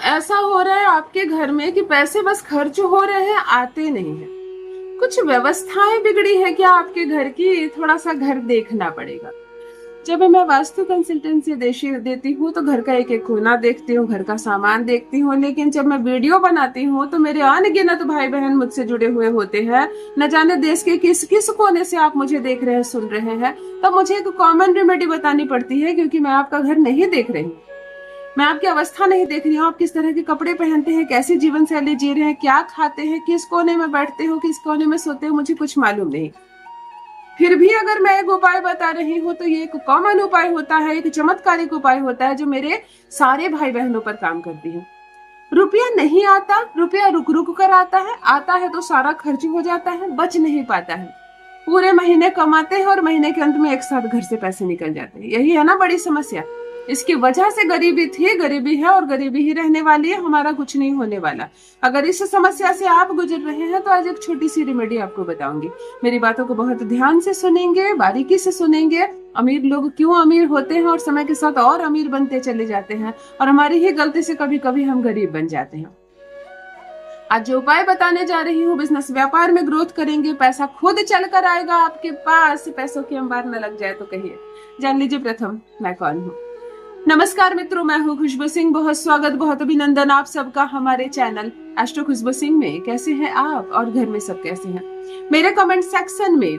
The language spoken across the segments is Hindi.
ऐसा हो रहा है आपके घर में कि पैसे बस खर्च हो रहे हैं, आते नहीं है। कुछ व्यवस्थाएं बिगड़ी है क्या आपके घर की? थोड़ा सा घर देखना पड़ेगा। जब मैं वास्तु कंसल्टेंसी देती हूँ तो घर का एक एक कोना देखती हूँ, घर का सामान देखती हूँ, लेकिन जब मैं वीडियो बनाती हूँ तो मेरे अनगिनत भाई बहन मुझसे जुड़े हुए होते हैं। न जाने देश के किस किस कोने से आप मुझे देख रहे हैं, सुन रहे हैं। तब मुझे एक कॉमन रेमेडी बतानी पड़ती है, क्योंकि मैं आपका घर नहीं देख रही हूँ, मैं आपकी अवस्था नहीं देख रही हूँ। आप किस तरह के कपड़े पहनते हैं, कैसी जीवन शैली जी रहे हैं, क्या खाते हैं, किस कोने में बैठते हो, किस कोने में सोते हो, मुझे कुछ मालूम नहीं। फिर भी अगर मैं एक उपाय बता रही हूँ तो ये एक कॉमन उपाय होता है, एक चमत्कारिक उपाय होता है जो मेरे सारे भाई बहनों पर काम करती है। रुपया नहीं आता, रुपया रुक रुक कर आता है तो सारा खर्च हो जाता है, बच नहीं पाता है। पूरे महीने कमाते हैं और महीने के अंत में एक साथ घर से पैसे निकल जाते हैं। यही है ना बड़ी समस्या। इसकी वजह से गरीबी थी, गरीबी है और गरीबी ही रहने वाली है। हमारा कुछ नहीं होने वाला। अगर इस समस्या से आप गुजर रहे हैं तो आज एक छोटी सी रेमेडी आपको बताऊंगी। मेरी बातों को बहुत ध्यान से सुनेंगे, बारीकी से सुनेंगे। अमीर लोग क्यों अमीर होते हैं और समय के साथ और अमीर बनते चले जाते हैं, और हमारी ही गलती से कभी कभी हम गरीब बन जाते हैं। आज जो उपाय बताने जा रही हूँ, बिजनेस व्यापार में ग्रोथ करेंगे, पैसा खुद चल कर आएगा आपके पास। पैसों की अंबार न लग जाए तो कहिए। जान लीजिए प्रथम मैं कौन हूँ। नमस्कार मित्रों, मैं हूँ खुशबू सिंह। बहुत स्वागत, बहुत अभिनंदन आप सबका हमारे चैनल एस्ट्रो खुशबू सिंह में। कैसे हैं आप और घर में सब कैसे हैं? मेरे कमेंट सेक्शन में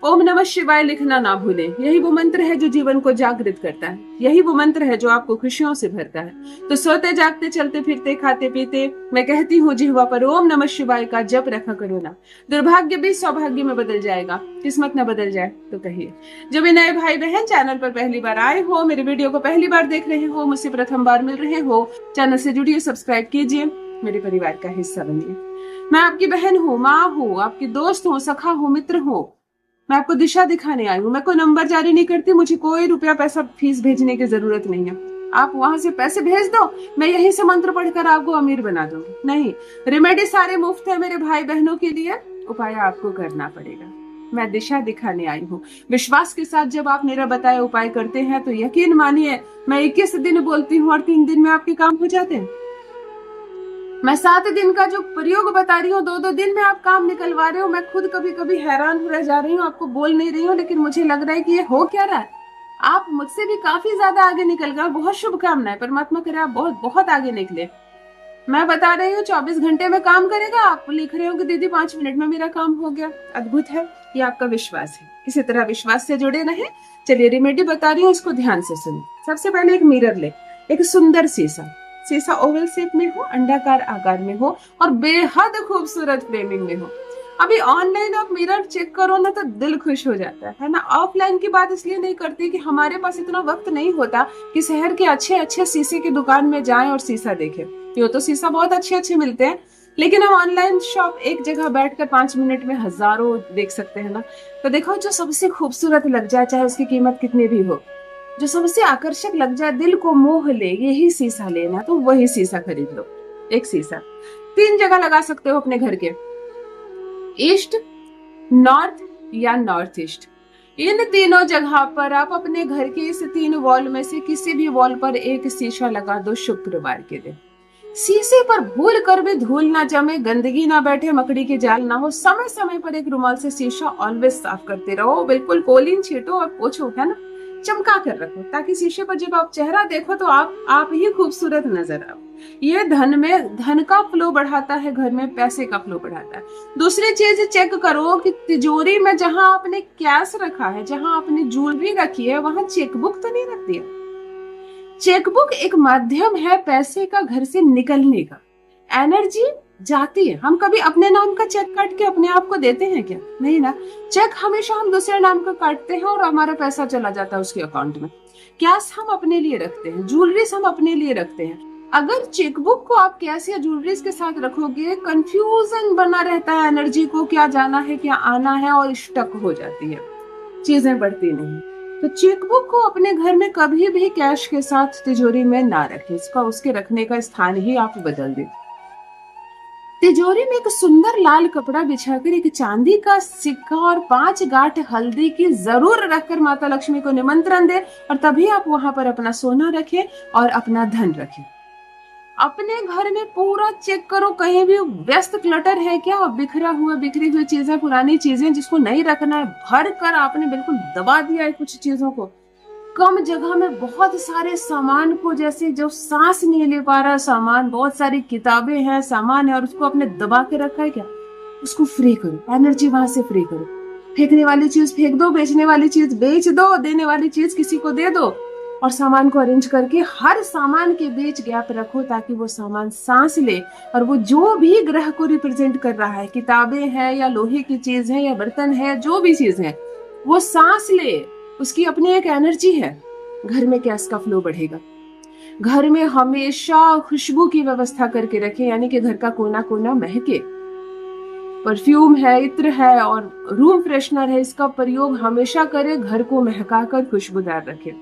ओम नमः शिवाय लिखना ना भूलें। यही वो मंत्र है जो जीवन को जागृत करता है। यही वो मंत्र है जो आपको खुशियों से भरता है। तो सोते जागते चलते फिरते खाते पीते मैं कहती हूँ जिह्वा पर ओम नमः शिवाय का जप रखा करो ना। दुर्भाग्य भी सौभाग्य में बदल जाएगा। किस्मत न बदल जाए तो कहिए। जो भी नए भाई बहन चैनल पर पहली बार आए हो, मेरे वीडियो को पहली बार देख रहे हो, मुझसे प्रथम बार मिल रहे हो, चैनल से जुड़िए, सब्सक्राइब कीजिए, मेरे परिवार का हिस्सा बनिए। मैं आपकी बहन हूँ, माँ हूँ, आपकी दोस्त हूँ, सखा हूँ, मित्र हूँ। मैं आपको दिशा दिखाने आई हूँ। मैं कोई नंबर जारी नहीं करती, मुझे कोई रुपया पैसा फीस भेजने की जरूरत नहीं है। आप वहां से पैसे भेज दो, मैं यहीं से मंत्र पढ़कर आपको अमीर बना दूंगी। नहीं, रेमेडी सारे मुफ्त है मेरे भाई बहनों के लिए, उपाय आपको करना पड़ेगा। मैं दिशा दिखाने आई हूँ। विश्वास के साथ जब आप मेरा बताया उपाय करते हैं तो यकीन मानिए, मैं 21 दिन बोलती हूँ और 3 दिन में आपके काम हो जाते हैं। मैं 7 दिन का जो प्रयोग बता रही हूँ, 2-2 दिन में आप काम निकलवा रहे हो। मैं खुद कभी कभी हैरान हो जा रही हूँ, आपको बोल नहीं रही हूँ, लेकिन मुझे लग रहा है कि ये हो क्या रहा है। आप मुझसे भी काफी ज्यादा आगे निकल गए। बहुत शुभकामनाएं, परमात्मा करे आप बहुत बहुत आगे निकले। मैं बता रही हूँ 24 घंटे में काम करेगा, आप लिख रहे हो कि दीदी 5 मिनट में मेरा काम हो गया। अद्भुत है, ये आपका विश्वास है। इसी तरह विश्वास से जुड़े रहे। चलिए रेमेडी बता रही हूँ, इसको ध्यान से सुनिए। सबसे पहले एक मिरर ले, एक सुंदर शीशा ओवल शेप में हो, अंडाकार आकार में हो और बेहद खूबसूरत फ्रेमिंग में हो। अभी ऑनलाइन आप मिरर चेक करो ना तो दिल खुश हो जाता है ना। ऑफलाइन की बात इसलिए नहीं करती कि हमारे पास इतना वक्त नहीं होता कि शहर के अच्छे अच्छे शीशे की दुकान में जाएं और शीशा देखें। ये तो शीशा बहुत अच्छे अच्छे मिलते हैं, लेकिन हम ऑनलाइन शॉप एक जगह बैठकर 5 मिनट में हजारों देख सकते हैं ना। तो देखो, जो सबसे खूबसूरत लग जाए, चाहे उसकी कीमत कितनी भी हो, जो सबसे आकर्षक लग जाए, दिल को मोह ले, यही शीशा लेना, तो वही शीशा खरीद लो। एक शीशा 3 जगह लगा सकते हो अपने घर के, ईस्ट, नॉर्थ या नॉर्थ ईस्ट। इन तीनों जगह पर आप अपने घर के इस 3 वॉल में से किसी भी वॉल पर एक शीशा लगा दो शुक्रवार के दिन। शीशे पर भूल कर भी धूल ना जमे, गंदगी ना बैठे, मकड़ी के जाल ना हो। समय समय पर एक रुमाल से शीशा ऑलवेज साफ करते रहो। बिल्कुल कोलिन छीटो और पोछो, है ना, चमका कर रखो, ताकि शीशे पर जब आप चेहरा देखो तो आप ही खूबसूरत नजर आओ। ये धन का फ्लो बढ़ाता है, घर में पैसे का फ्लो बढ़ाता है। दूसरी चीज चेक करो कि तिजोरी में जहां आपने कैश रखा है, जहां आपने ज्वेलरी रखी है, वहां चेकबुक तो नहीं रख दिया। चेकबुक एक माध्यम है पैसे का घर से निकलने का। एनर्जी जाती है। हम कभी अपने नाम का चेक काट के अपने आप को देते हैं क्या? नहीं ना। चेक हमेशा हम दूसरे नाम का काटते हैं और हमारा पैसा चला जाता है उसके अकाउंट में। कैश हम अपने लिए रखते हैं, ज्वेलरीज हम अपने लिए रखते हैं। अगर चेकबुक को आप कैश या ज्वेलरीज के साथ रखोगे, कंफ्यूजन बना रहता है एनर्जी को, क्या जाना है क्या आना है, और स्टक हो जाती है, चीजें बढ़ती नहीं। तो चेकबुक को अपने घर में कभी भी कैश के साथ तिजोरी में ना रखें। इसका उसके रखने का स्थान ही आप बदल दें। तिजोरी में एक सुंदर लाल कपड़ा बिछाकर एक चांदी का सिक्का और 5 गांठ हल्दी की जरूर रखकर माता लक्ष्मी को निमंत्रण दे, और तभी आप वहां पर अपना सोना रखें और अपना धन रखें। अपने घर में पूरा चेक करो, कहीं भी व्यस्त क्लटर है क्या, बिखरा हुआ बिखरी हुई चीजें, पुरानी चीजें जिसको नहीं रखना है, भर कर आपने बिल्कुल दबा दिया है कुछ चीजों को। कम जगह में बहुत सारे सामान को, जैसे जो सांस नहीं ले पा रहा सामान, बहुत सारी किताबें हैं, सामान है, और उसको आपने दबा के रखा है क्या, उसको फ्री करो, एनर्जी वहां से फ्री करो। फेंकने वाली चीज फेंक दो, बेचने वाली चीज बेच दो, देने वाली चीज किसी को दे दो, और सामान को अरेंज करके हर सामान के बीच गैप रखो, ताकि वो सामान सांस ले। और वो जो भी ग्रह को रिप्रेजेंट कर रहा है, किताबें हैं या लोहे की चीज है या बर्तन है, जो भी चीज है, वो सांस ले, उसकी अपनी एक एनर्जी है। घर में गैस का फ्लो बढ़ेगा। घर में हमेशा खुशबू की व्यवस्था करके रखें, यानी कि घर का कोना कोना महके। परफ्यूम है, इत्र है और रूम फ्रेशनर है, इसका प्रयोग हमेशा करें, घर को महकाकर खुशबूदार रखें।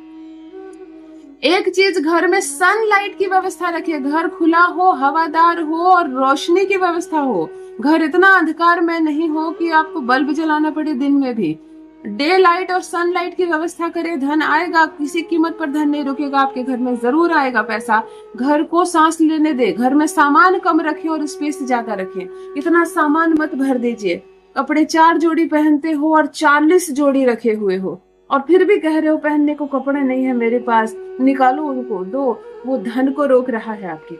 एक चीज, घर में सनलाइट की व्यवस्था रखिए, घर खुला हो, हवादार हो और रोशनी की व्यवस्था हो। घर इतना अंधकार में नहीं हो कि आपको बल्ब जलाना पड़े दिन में भी। डे लाइट और सनलाइट की व्यवस्था करें, धन आएगा, किसी कीमत पर धन नहीं रुकेगा, आपके घर में जरूर आएगा पैसा। घर को सांस लेने दे, घर में सामान कम रखें और स्पेस ज्यादा रखें। इतना सामान मत भर दीजिए। कपड़े 4 जोड़ी पहनते हो और 40 जोड़ी रखे हुए हो, और फिर भी कह रहे हो पहनने को कपड़े नहीं है मेरे पास, निकालो उनको, दो। वो धन को रोक रहा है आपकी।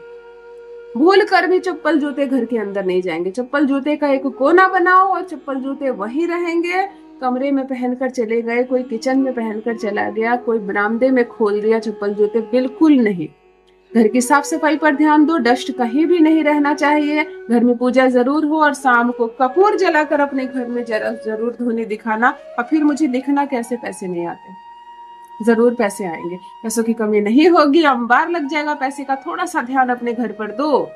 भूल कर भी चप्पल जूते घर के अंदर नहीं जाएंगे। चप्पल जूते का एक कोना बनाओ और चप्पल जूते वहीं रहेंगे। कमरे में पहनकर चले गए, कोई किचन में पहनकर चला गया, कोई बरामदे में खोल दिया चप्पल जूते, बिल्कुल नहीं। घर की साफ सफाई पर ध्यान दो, डस्ट कहीं भी नहीं रहना चाहिए। घर में पूजा जरूर हो, और शाम को कपूर जलाकर अपने घर में जरूर धोने दिखाना। और फिर मुझे लिखना कैसे पैसे नहीं आते। जरूर पैसे आएंगे, पैसों की कमी नहीं होगी, अंबार लग जाएगा पैसे का। थोड़ा सा ध्यान अपने घर पर दो।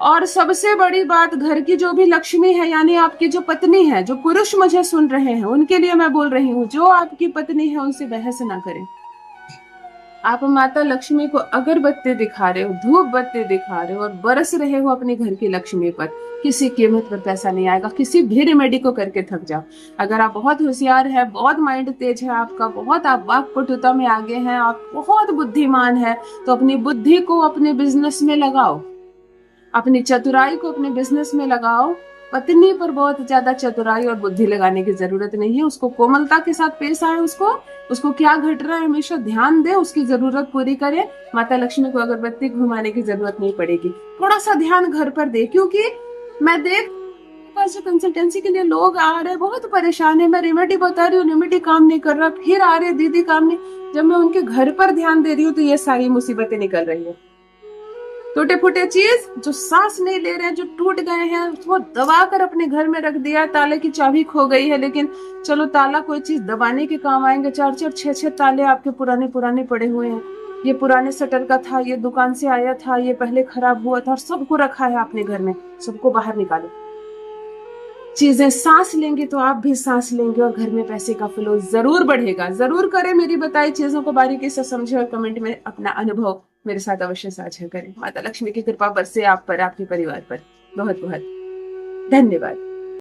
और सबसे बड़ी बात, घर की जो भी लक्ष्मी है, यानी आपकी जो पत्नी है, जो पुरुष मुझे सुन रहे हैं उनके लिए मैं बोल रही हूँ, जो आपकी पत्नी है उनसे बहस ना करें। आप माता लक्ष्मी को अगरबत्ती दिखा रहे हो, धूप बत्ती दिखा रहे हो और बरस रहे हो अपने घर की लक्ष्मी पर, किसी कीमत पर पैसा नहीं आएगा। किसी भी रेमेडी को करके थक जाओ। अगर आप बहुत होशियार है, बहुत माइंड तेज है आपका, बहुत आप वाक्पटुता में आगे हैं, आप बहुत बुद्धिमान है, तो अपनी बुद्धि को अपने बिजनेस में लगाओ, अपनी चतुराई को अपने बिजनेस में लगाओ। पत्नी पर बहुत ज्यादा चतुराई और बुद्धि लगाने की जरूरत नहीं है। उसको कोमलता के साथ पेश आए, उसको क्या घट रहा है हमेशा ध्यान दे, उसकी जरूरत पूरी करे। माता लक्ष्मी को अगरबत्ती घुमाने की जरूरत नहीं पड़ेगी। थोड़ा सा ध्यान घर पर दे, क्योंकि मैं देख पास जो कंसल्टेंसी के लिए लोग आ रहे हैं बहुत परेशान है। मैं रेमेडी बता रही हूँ, रेमेडी काम नहीं कर रहा, फिर आ रहे दीदी काम नहीं। जब मैं उनके घर पर ध्यान दे रही हूँ तो ये सारी मुसीबतें निकल रही है। टूटे फूटे चीज जो सांस नहीं ले रहे हैं, जो टूट गए हैं, वो दबा कर अपने घर में रख दिया। ताले की चाबी खो गई है, लेकिन चलो ताला कोई चीज दबाने के काम आएंगे। 4-4, 6-6 ताले आपके पुराने पुराने पड़े हुए हैं। ये पुराने शटर का था, ये दुकान से आया था, ये पहले खराब हुआ था, और सबको रखा है आपने घर में। सबको बाहर निकालो। चीजें सांस लेंगे तो आप भी सांस लेंगे, और घर में पैसे का फ्लो जरूर बढ़ेगा। जरूर करें, मेरी बताई चीजों को बारीकी से समझे, और कमेंट में अपना अनुभव मेरे साथ अवश्य साझा करें। माता लक्ष्मी की कृपा बरसे आप पर, आपके परिवार पर। बहुत बहुत धन्यवाद।